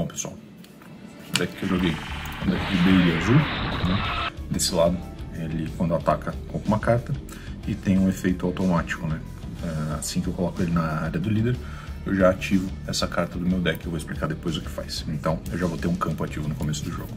pessoal. Esse deck que eu joguei é um deck de Baby azul, né? Desse lado, ele quando ataca compra uma carta e tem um efeito automático, né? Assim que eu coloco ele na área do líder, eu já ativo essa carta do meu deck, eu vou explicar depois o que faz. Então eu já vou ter um campo ativo no começo do jogo.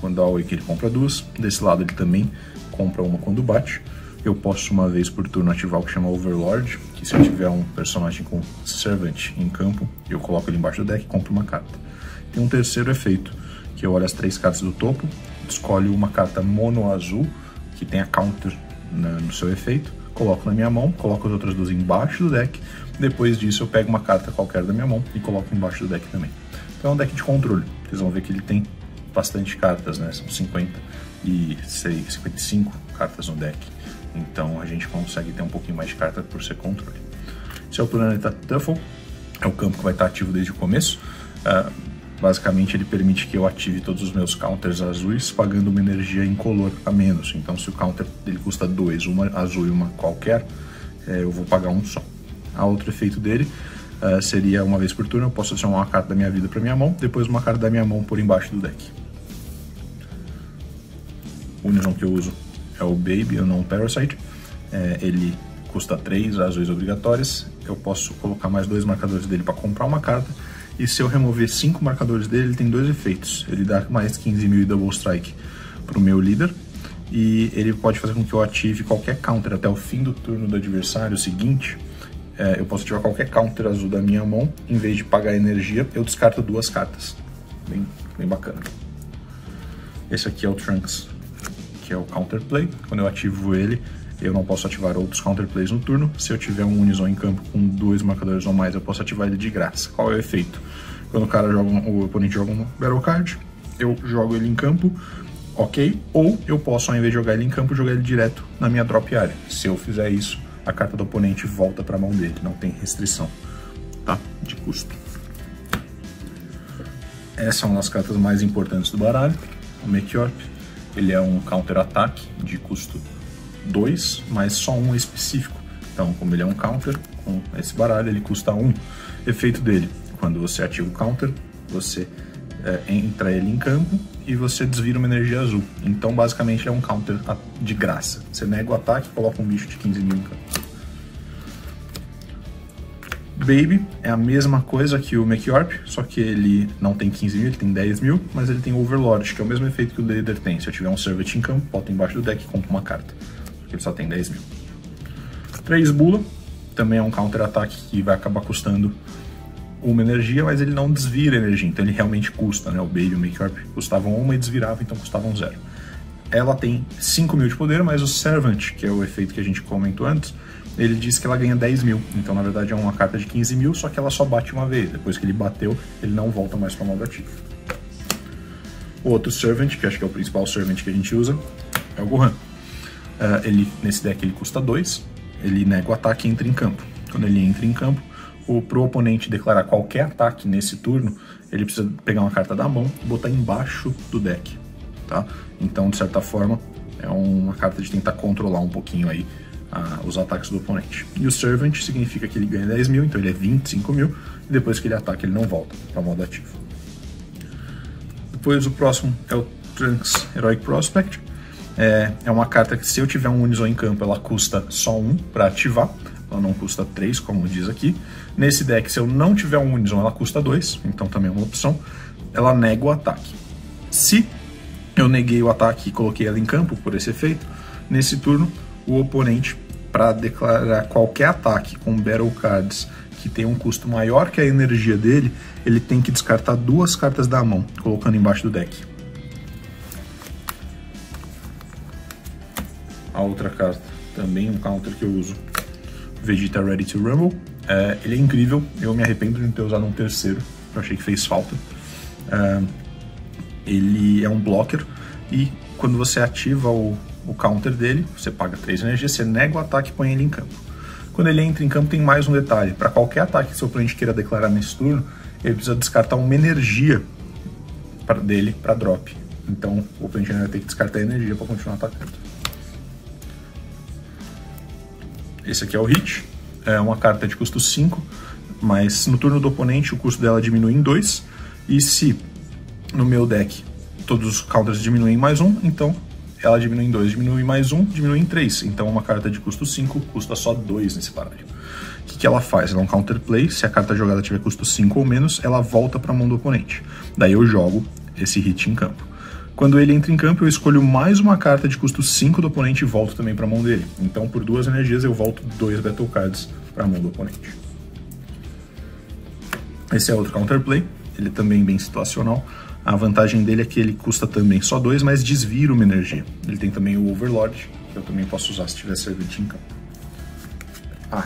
Quando dá Awake ele compra duas, desse lado ele também compra uma quando bate. Eu posso uma vez por turno ativar o que chama Overlord, que se eu tiver um personagem com Servant em campo, eu coloco ele embaixo do deck e compro uma carta. Tem um terceiro efeito, que eu olho as 3 cartas do topo, escolho uma carta mono azul, que tem a counter no seu efeito, coloco na minha mão, coloco as outras 2 embaixo do deck, depois disso eu pego uma carta qualquer da minha mão e coloco embaixo do deck também. Então é um deck de controle, vocês vão ver que ele tem bastante cartas, né? São 55 cartas no deck, então a gente consegue ter um pouquinho mais de carta por ser controle. Esse é o Planeta Tuffle, é o campo que vai estar ativo desde o começo. Basicamente ele permite que eu ative todos os meus counters azuis pagando uma energia incolor a menos. Então se o counter dele custa 2, uma azul e uma qualquer, eu vou pagar um só. A outro efeito dele seria uma vez por turno, eu posso adicionar uma carta da minha vida para minha mão, depois uma carta da minha mão por embaixo do deck. O Unison que eu uso é o Baby, o não Parasite. Ele custa 3 azuis obrigatórias, eu posso colocar mais 2 marcadores dele para comprar uma carta. E se eu remover 5 marcadores dele, ele tem 2 efeitos. Ele dá mais 15.000 e Double Strike para o meu líder. E ele pode fazer com que eu ative qualquer counter até o fim do turno do adversário seguinte. Eu posso ativar qualquer counter azul da minha mão. Em vez de pagar energia, eu descarto 2 cartas. Bem bacana. Esse aqui é o Trunks, que é o Counterplay. Quando eu ativo ele, eu não posso ativar outros counterplays no turno. Se eu tiver um Unison em campo com 2 marcadores ou mais, eu posso ativar ele de graça. Qual é o efeito? Quando o oponente joga um Battle Card, eu jogo ele em campo, ok? Ou eu posso, ao invés de jogar ele em campo, jogar ele direto na minha drop área. Se eu fizer isso, a carta do oponente volta para a mão dele, não tem restrição, tá? De custo. Essa é uma das cartas mais importantes do baralho, o Meteorp. Ele é um counter-ataque de custo 2, mas só um específico. Então, como ele é um counter, com esse baralho ele custa 1. Efeito dele, quando você ativa o counter, você entra ele em campo e você desvira uma energia azul. Então, basicamente, é um counter de graça. Você nega o ataque e coloca um bicho de 15.000 em campo. Baby é a mesma coisa que o Meteorp, só que ele não tem 15.000, ele tem 10.000, mas ele tem Overlord, que é o mesmo efeito que o líder tem. Se eu tiver um Servant em campo, boto embaixo do deck e compro uma carta. Porque ele só tem 10.000. 3 Bula, também é um counter-ataque que vai acabar custando uma energia, mas ele não desvira energia, então ele realmente custa, né? O Baby e o Meteorp custavam 1 e desviravam, então custavam 0. Ela tem 5.000 de poder, mas o Servant, que é o efeito que a gente comentou antes, ele diz que ela ganha 10.000, então na verdade é uma carta de 15.000, só que ela só bate uma vez, depois que ele bateu, ele não volta mais para modo ativo. O outro Servant, que acho que é o principal Servant que a gente usa, é o Gohan. Nesse deck ele custa 2, ele nega o ataque e entra em campo. Quando ele entra em campo, pro oponente declarar qualquer ataque nesse turno, ele precisa pegar uma carta da mão e botar embaixo do deck, tá? Então, de certa forma, é uma carta de tentar controlar um pouquinho aí os ataques do oponente. E o Servant significa que ele ganha 10.000, então ele é 25.000, e depois que ele ataca ele não volta para modo ativo. Depois o próximo é o Trunks Heroic Prospect. É uma carta que, se eu tiver um Unison em campo, ela custa só 1 para ativar, ela não custa 3, como diz aqui. Nesse deck, se eu não tiver um Unison, ela custa 2, então também é uma opção. Ela nega o ataque. Se eu neguei o ataque e coloquei ela em campo por esse efeito, nesse turno, o oponente, para declarar qualquer ataque com Battle Cards que tem um custo maior que a energia dele, ele tem que descartar 2 cartas da mão, colocando embaixo do deck. A outra carta, também um counter que eu uso, Vegeta Ready to Rumble. Ele é incrível, eu me arrependo de não ter usado um terceiro, eu achei que fez falta. Ele é um blocker e quando você ativa o counter dele, você paga 3 energias, você nega o ataque e põe ele em campo. Quando ele entra em campo tem mais um detalhe, para qualquer ataque que seu oponente queira declarar nesse turno, ele precisa descartar uma energia dele para drop. Então o oponente vai ter que descartar a energia para continuar atacando. Esse aqui é o Hit, é uma carta de custo 5, mas no turno do oponente o custo dela diminui em 2, E se no meu deck todos os counters diminuem mais 1, então ela diminui em 2, diminui mais 1, diminui em 3. Então uma carta de custo 5 custa só 2 nesse baralho. O que ela faz? Ela é um counterplay. Se a carta jogada tiver custo 5 ou menos, ela volta para a mão do oponente. Daí eu jogo esse hit em campo. Quando ele entra em campo, eu escolho mais uma carta de custo 5 do oponente e volto também para a mão dele. Então por 2 energias eu volto 2 Battle Cards para a mão do oponente. Esse é outro counterplay. Ele é também bem situacional. A vantagem dele é que ele custa também só 2, mas desvira uma energia. Ele tem também o Overlord, que eu também posso usar se tiver Servant em campo.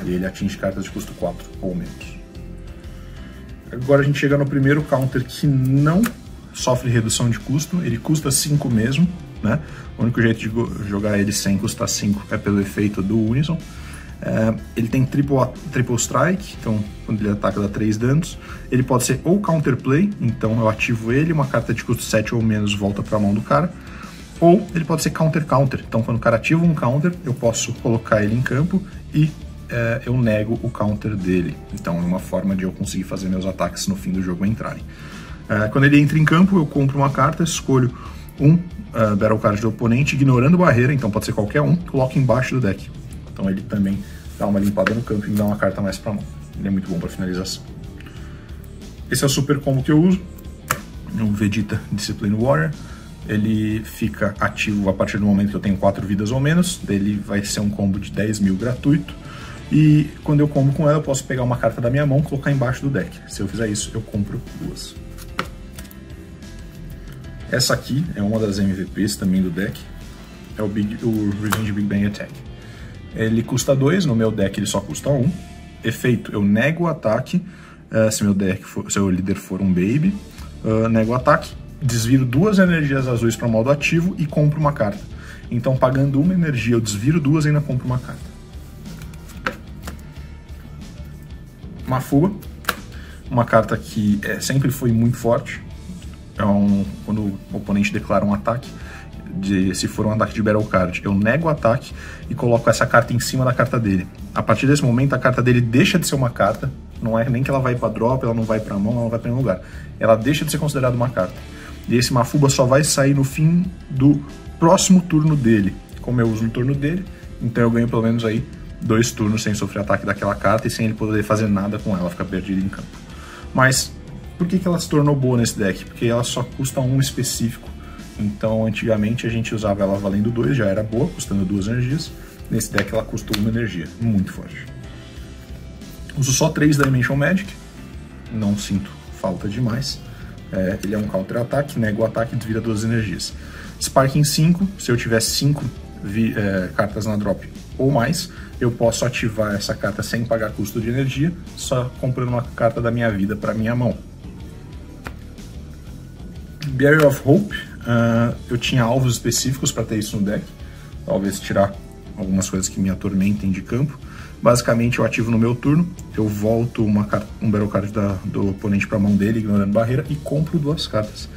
E ele atinge cartas de custo 4 ou menos. Agora a gente chega no primeiro counter que não sofre redução de custo. Ele custa 5 mesmo, né? O único jeito de jogar ele sem custar 5 é pelo efeito do Unison. Ele tem triple strike, então quando ele ataca dá 3 danos. Ele pode ser ou counterplay, então eu ativo ele, uma carta de custo 7 ou menos volta para a mão do cara. Ou ele pode ser counter-counter, então quando o cara ativa um counter, eu posso colocar ele em campo e eu nego o counter dele. Então é uma forma de eu conseguir fazer meus ataques no fim do jogo entrarem. Quando ele entra em campo, eu compro uma carta, escolho um Battle Card do oponente, ignorando barreira, então pode ser qualquer um, coloco embaixo do deck. Então ele também dá uma limpada no campo e me dá uma carta mais pra mão. Ele é muito bom para finalização. Esse é o super combo que eu uso. Um Vegeta Discipline Warrior. Ele fica ativo a partir do momento que eu tenho 4 vidas ou menos. Ele vai ser um combo de 10.000 gratuito. E quando eu combo com ela, eu posso pegar uma carta da minha mão e colocar embaixo do deck. Se eu fizer isso, eu compro 2. Essa aqui é uma das MVPs também do deck. É o Revenge Big Bang Attack. Ele custa 2, no meu deck ele só custa 1. Efeito, eu nego o ataque, se o líder for um Baby. Nego o ataque, desviro 2 energias azuis para modo ativo e compro uma carta. Então pagando uma energia eu desviro 2 e ainda compro uma carta. Mafuba, uma carta que sempre foi muito forte. Quando o oponente declara um ataque, se for um ataque de Battle Card, eu nego o ataque e coloco essa carta em cima da carta dele. A partir desse momento, a carta dele deixa de ser uma carta, não é nem que ela vai para drop, ela não vai para mão, ela não vai para nenhum lugar. Ela deixa de ser considerada uma carta. E esse Mafuba só vai sair no fim do próximo turno dele. Como eu uso no turno dele, então eu ganho pelo menos aí 2 turnos sem sofrer ataque daquela carta e sem ele poder fazer nada com ela, ficar perdida em campo. Mas por que ela se tornou boa nesse deck? Porque ela só custa 1 específico. Então, antigamente a gente usava ela valendo 2, já era boa, custando 2 energias. Nesse deck ela custa 1 energia, muito forte. Uso só 3 Dimension Magic, não sinto falta demais. Ele é um counter-ataque, nego o ataque e desvira 2 energias. Sparking 5, se eu tiver 5 cartas na drop ou mais, eu posso ativar essa carta sem pagar custo de energia, só comprando uma carta da minha vida para minha mão. Barrier of Hope, eu tinha alvos específicos para ter isso no deck, talvez tirar algumas coisas que me atormentem de campo. Basicamente eu ativo no meu turno, eu volto um Battle Card do oponente para a mão dele, ignorando barreira, e compro 2 cartas.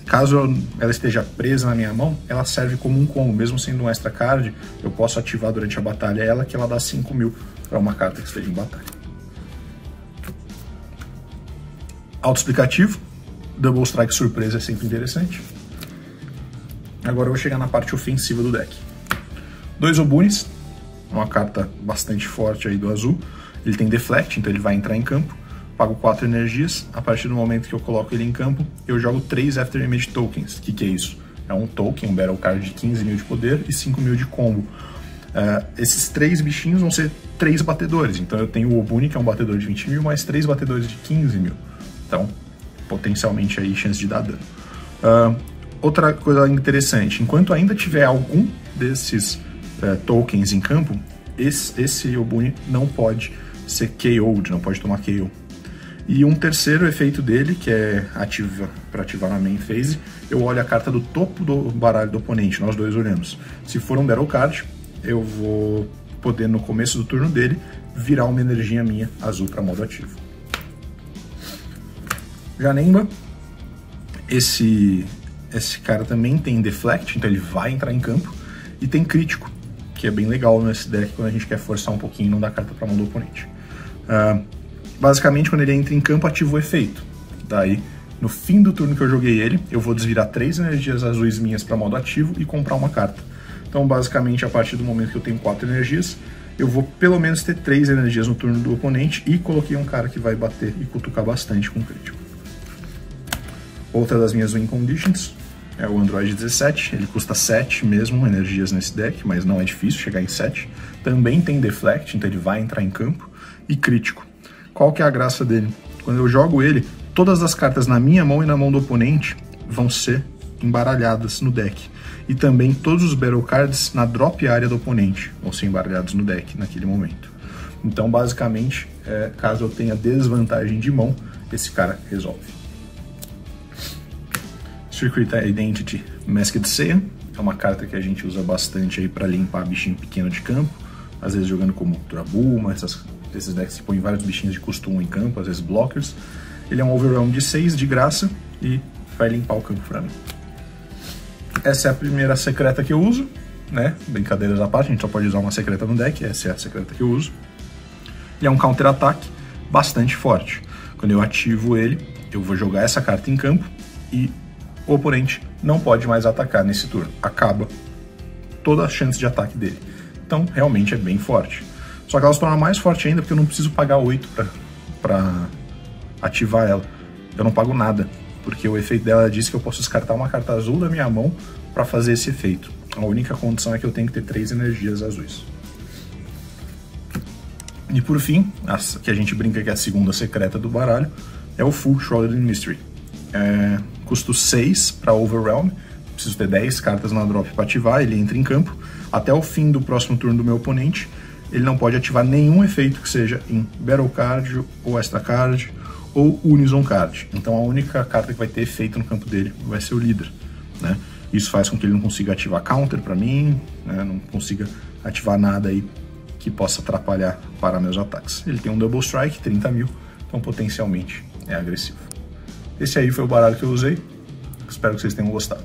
Caso ela esteja presa na minha mão, ela serve como um combo, mesmo sendo um extra card, eu posso ativar durante a batalha ela, que ela dá 5.000 para uma carta que esteja em batalha. Autoexplicativo. Double Strike surpresa é sempre interessante. Agora eu vou chegar na parte ofensiva do deck. 2 Obunis, uma carta bastante forte aí do azul. Ele tem Deflect, então ele vai entrar em campo. Pago 4 energias. A partir do momento que eu coloco ele em campo, eu jogo 3 After Image Tokens. O que é isso? É um token, um Battle Card de 15.000 de poder e 5.000 de combo. Esses 3 bichinhos vão ser 3 batedores. Então eu tenho o Obuni, que é um batedor de 20.000, mais 3 batedores de 15.000. Então, potencialmente aí chance de dar dano. Outra coisa interessante, enquanto ainda tiver algum desses tokens em campo, esse Obuni não pode ser KO'd, não pode tomar KO. E um terceiro efeito dele, que é para ativar na main phase, eu olho a carta do topo do baralho do oponente, nós dois olhamos. Se for um Battle Card, eu vou poder no começo do turno dele virar uma energia minha azul para modo ativo. Janemba, esse cara também tem Deflect, então ele vai entrar em campo, e tem Crítico, que é bem legal nesse deck quando a gente quer forçar um pouquinho e não dar carta para mão do oponente. Basicamente, quando ele entra em campo, ativa o efeito. Daí No fim do turno que eu joguei ele, eu vou desvirar 3 energias azuis minhas para modo ativo e comprar uma carta. Então, basicamente, a partir do momento que eu tenho 4 energias, eu vou pelo menos ter 3 energias no turno do oponente e coloquei um cara que vai bater e cutucar bastante com crítico. Outra das minhas win conditions é o Android 17, ele custa 7 mesmo energias nesse deck, mas não é difícil chegar em 7. Também tem Deflect, então ele vai entrar em campo, e crítico. Qual que é a graça dele? Quando eu jogo ele, todas as cartas na minha mão e na mão do oponente vão ser embaralhadas no deck. E também todos os Battle Cards na drop área do oponente vão ser embaralhados no deck naquele momento. Então, basicamente, caso eu tenha desvantagem de mão, esse cara resolve. Secret Identity Masked Saiyan é uma carta que a gente usa bastante aí para limpar bichinho pequeno de campo, às vezes jogando como Turabuma, esses decks que põem vários bichinhos de custo 1 em campo, às vezes blockers. Ele é um overwhelm de 6 de graça e vai limpar o campo para mim. Essa é a primeira secreta que eu uso, né? Brincadeiras à parte, a gente só pode usar uma secreta no deck, essa é a secreta que eu uso. Ele é um counter-ataque bastante forte. Quando eu ativo ele, eu vou jogar essa carta em campo e o oponente não pode mais atacar nesse turno. Acaba toda a chance de ataque dele. Então, realmente é bem forte. Só que ela se torna mais forte ainda porque eu não preciso pagar 8 para ativar ela. Eu não pago nada, porque o efeito dela diz que eu posso descartar uma carta azul da minha mão para fazer esse efeito. A única condição é que eu tenho que ter 3 energias azuis. E por fim, que a gente brinca que é a segunda secreta do baralho, é o Full Shrouded in Mystery. Custo 6 para Overwhelm, preciso ter 10 cartas na drop para ativar, ele entra em campo. Até o fim do próximo turno do meu oponente, ele não pode ativar nenhum efeito que seja em Battle Card, ou Extra Card, ou Unison Card. Então a única carta que vai ter efeito no campo dele vai ser o líder, né? Isso faz com que ele não consiga ativar counter para mim, né? Não consiga ativar nada aí que possa atrapalhar para meus ataques. Ele tem um Double Strike, 30 mil, então potencialmente é agressivo. Esse aí foi o baralho que eu usei, espero que vocês tenham gostado.